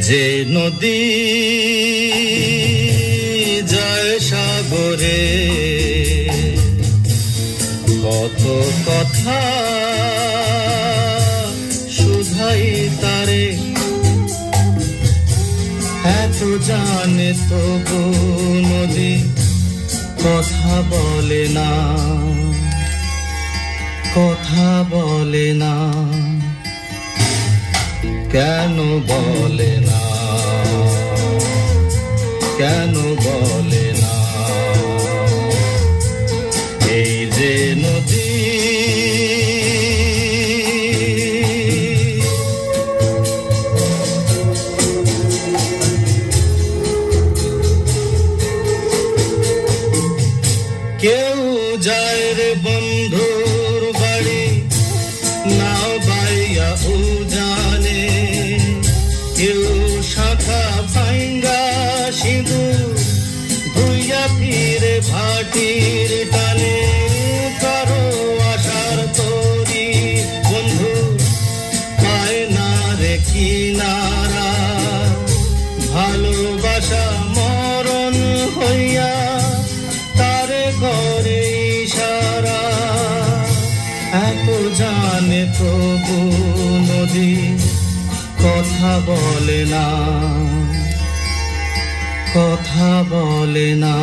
যে নদী যায় সাগরে, কত কথা শুধাই তারে, এত জানে তবু নদী কথা বলে না, কথা বলে না, কেন বলে না, কেন বলে না? এই যে নদী কেউ যায় রে বন্ধুর বাড়ি, নাও বাইয়া উজানে, কেউ শাখা ভাঙ্গা সিঁদুর ধুইয়া ফিরে ভাটির টানে, কারো আশার তরি বন্ধু পায় না রে কিনারা, ভালোবাসা মরণ হইয়া তারে করে ইশারা, এত জানে তবু নদী কথা বলে না, কথা বলে না,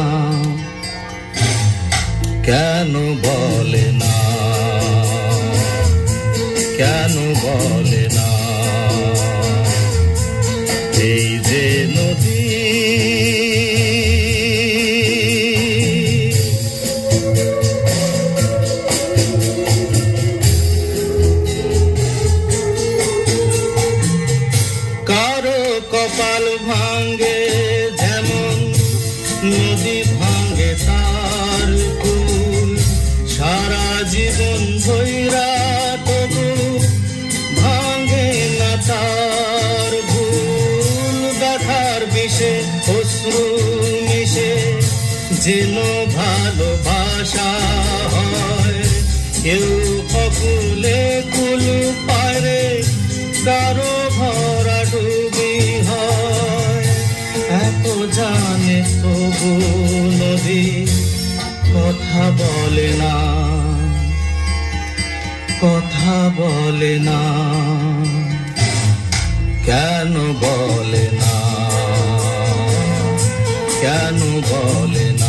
কেন বলে না, কেন বলে না? এই যে নদী কপাল ভাঙ্গে যেমন নদী ভাঙ্গে তার কুল, সারা জীবন ধইরা তবু ভাঙ্গে না তার ভুল, ব্যথার বিষে অশ্রু মিশে যেন ভালোবাসা হয়, কেউ ককুলে কুল পায় রে, কারো ভরা ডুবি হয়, এত জানে তবু নদী কথা বলে না, কথা বলে না, কেন বলে না, কেন বলে না?